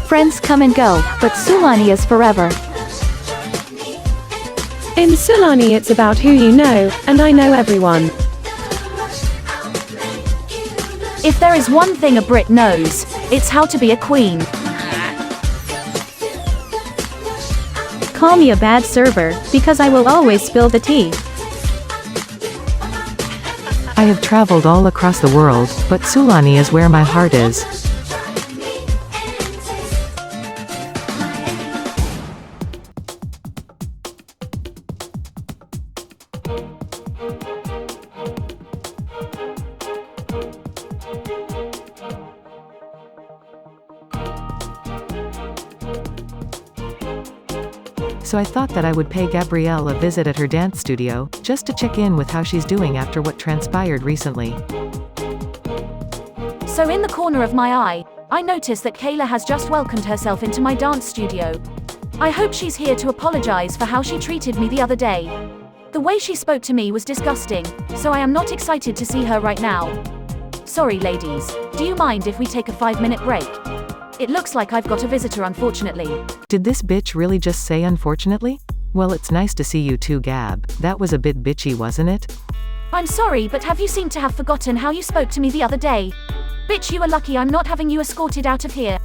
Friends come and go, but Sulani is forever. In Sulani it's about who you know, and I know everyone. If there is one thing a Brit knows, it's how to be a queen. Call me a bad server, because I will always spill the tea. I have traveled all across the world, but Sulani is where my heart is. So I thought that I would pay Gabrielle a visit at her dance studio, just to check in with how she's doing after what transpired recently. So in the corner of my eye, I notice that Kayla has just welcomed herself into my dance studio. I hope she's here to apologize for how she treated me the other day. The way she spoke to me was disgusting, so I am not excited to see her right now. Sorry ladies, do you mind if we take a 5-minute break? It looks like I've got a visitor unfortunately. Did this bitch really just say unfortunately? Well, it's nice to see you too, Gab. That was a bit bitchy, wasn't it? I'm sorry, but have you seemed to have forgotten how you spoke to me the other day? Bitch, you are lucky I'm not having you escorted out of here.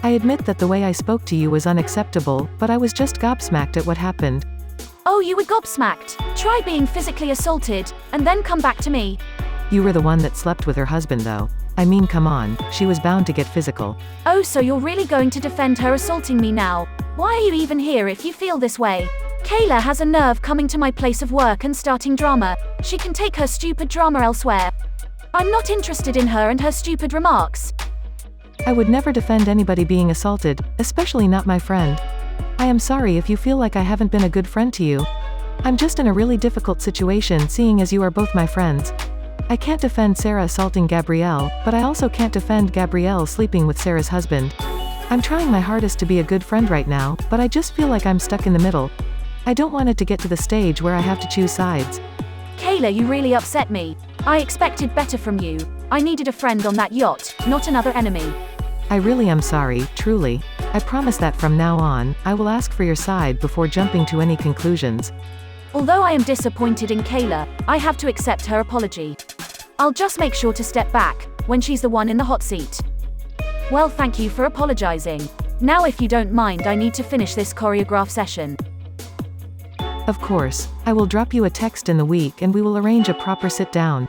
I admit that the way I spoke to you was unacceptable, but I was just gobsmacked at what happened. Oh, you were gobsmacked? Try being physically assaulted, and then come back to me. You were the one that slept with her husband though. I mean, come on, she was bound to get physical. Oh, so you're really going to defend her assaulting me now? Why are you even here if you feel this way? Kayla has a nerve coming to my place of work and starting drama. She can take her stupid drama elsewhere. I'm not interested in her and her stupid remarks. I would never defend anybody being assaulted, especially not my friend. I am sorry if you feel like I haven't been a good friend to you. I'm just in a really difficult situation seeing as you are both my friends. I can't defend Sarah assaulting Gabrielle, but I also can't defend Gabrielle sleeping with Sarah's husband. I'm trying my hardest to be a good friend right now, but I just feel like I'm stuck in the middle. I don't want it to get to the stage where I have to choose sides. Kayla, you really upset me. I expected better from you. I needed a friend on that yacht, not another enemy. I really am sorry, truly. I promise that from now on, I will ask for your side before jumping to any conclusions. Although I am disappointed in Kayla, I have to accept her apology. I'll just make sure to step back, when she's the one in the hot seat. Well, thank you for apologizing. Now if you don't mind, I need to finish this choreograph session. Of course, I will drop you a text in the week and we will arrange a proper sit down.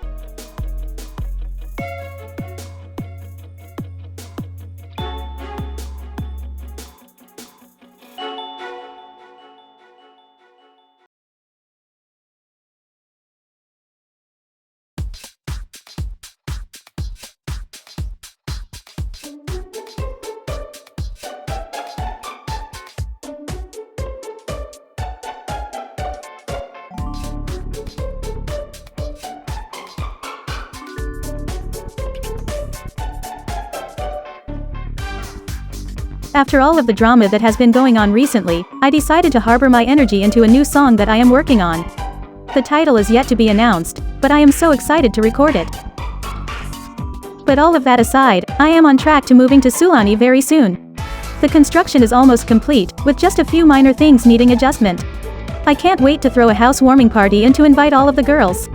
After all of the drama that has been going on recently, I decided to harbor my energy into a new song that I am working on. The title is yet to be announced, but I am so excited to record it. But all of that aside, I am on track to moving to Sulani very soon. The construction is almost complete, with just a few minor things needing adjustment. I can't wait to throw a housewarming party and to invite all of the girls.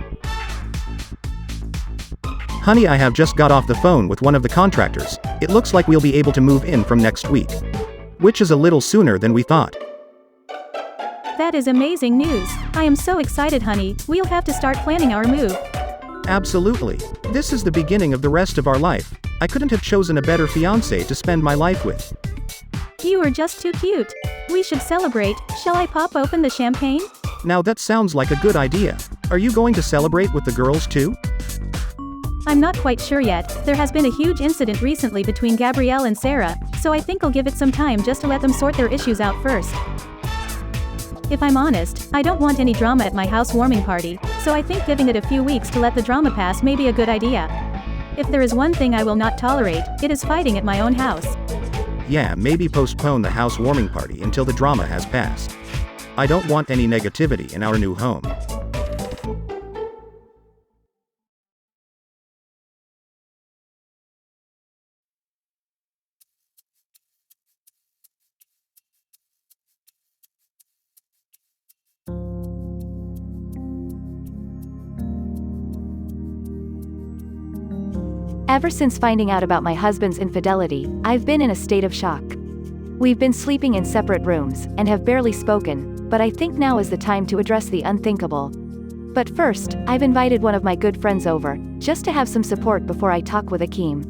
Honey, I have just got off the phone with one of the contractors. It looks like we'll be able to move in from next week. Which is a little sooner than we thought. That is amazing news. I am so excited, honey. We'll have to start planning our move. Absolutely. This is the beginning of the rest of our life. I couldn't have chosen a better fiancé to spend my life with. You are just too cute. We should celebrate. Shall I pop open the champagne? Now that sounds like a good idea. Are you going to celebrate with the girls too? I'm not quite sure yet. There has been a huge incident recently between Gabrielle and Sarah, so I think I'll give it some time just to let them sort their issues out first. If I'm honest, I don't want any drama at my housewarming party, so I think giving it a few weeks to let the drama pass may be a good idea. If there is one thing I will not tolerate, it is fighting at my own house. Yeah, maybe postpone the housewarming party until the drama has passed. I don't want any negativity in our new home. Ever since finding out about my husband's infidelity, I've been in a state of shock. We've been sleeping in separate rooms, and have barely spoken, but I think now is the time to address the unthinkable. But first, I've invited one of my good friends over, just to have some support before I talk with Akeem.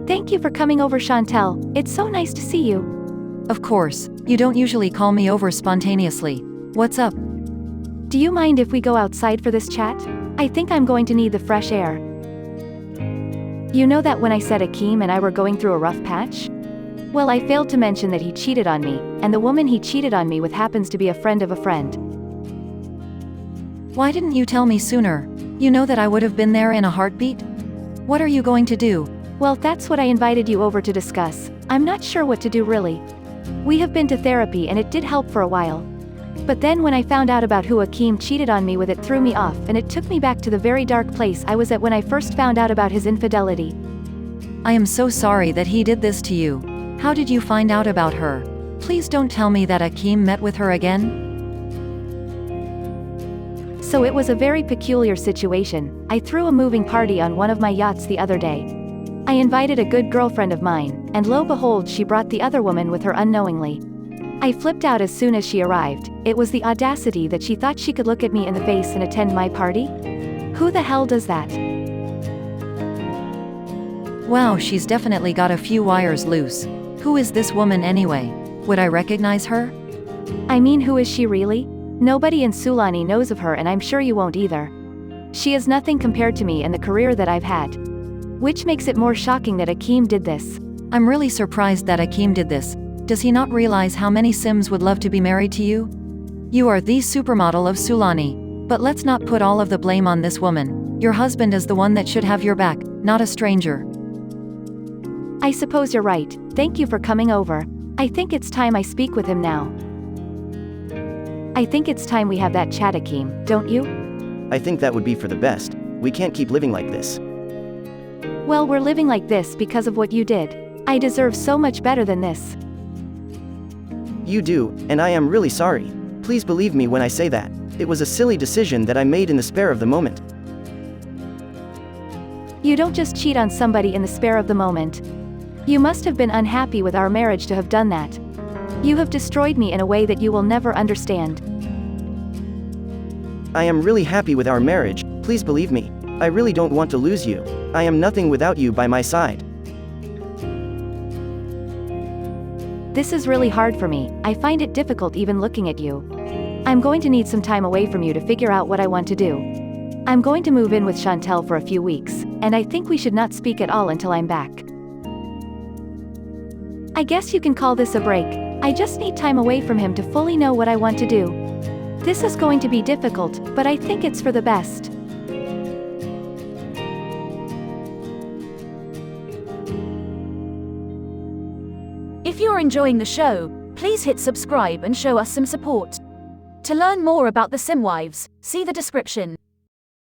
Thank you for coming over, Chantel. It's so nice to see you. Of course, you don't usually call me over spontaneously. What's up? Do you mind if we go outside for this chat? I think I'm going to need the fresh air. You know that when I said Akeem and I were going through a rough patch? Well, I failed to mention that he cheated on me, and the woman he cheated on me with happens to be a friend of a friend. Why didn't you tell me sooner? You know that I would have been there in a heartbeat? What are you going to do? Well, that's what I invited you over to discuss. I'm not sure what to do really. We have been to therapy and it did help for a while. But then when I found out about who Akeem cheated on me with, it threw me off, and it took me back to the very dark place I was at when I first found out about his infidelity. I am so sorry that he did this to you. How did you find out about her? Please don't tell me that Akeem met with her again. So it was a very peculiar situation. I threw a moving party on one of my yachts the other day. I invited a good girlfriend of mine, and lo behold, she brought the other woman with her unknowingly. I flipped out as soon as she arrived. It was the audacity that she thought she could look at me in the face and attend my party? Who the hell does that? Wow, she's definitely got a few wires loose. Who is this woman anyway? Would I recognize her? I mean, who is she really? Nobody in Sulani knows of her, and I'm sure you won't either. She is nothing compared to me and the career that I've had. Which makes it more shocking that Akeem did this. I'm really surprised that Akeem did this. Does he not realize how many Sims would love to be married to you? You are the supermodel of Sulani. But let's not put all of the blame on this woman. Your husband is the one that should have your back, not a stranger. I suppose you're right. Thank you for coming over. I think it's time I speak with him now. I think it's time we have that chat, Akeem, don't you? I think that would be for the best. We can't keep living like this. Well, we're living like this because of what you did. I deserve so much better than this. You do, and I am really sorry. Please believe me when I say that. It was a silly decision that I made in the spare of the moment. You don't just cheat on somebody in the spare of the moment. You must have been unhappy with our marriage to have done that. You have destroyed me in a way that you will never understand. I am really happy with our marriage, please believe me. I really don't want to lose you. I am nothing without you by my side. This is really hard for me. I find it difficult even looking at you. I'm going to need some time away from you to figure out what I want to do. I'm going to move in with Chantel for a few weeks, and I think we should not speak at all until I'm back. I guess you can call this a break. I just need time away from him to fully know what I want to do. This is going to be difficult, but I think it's for the best. If you're enjoying the show, please hit subscribe and show us some support. To learn more about the Simwives, see the description.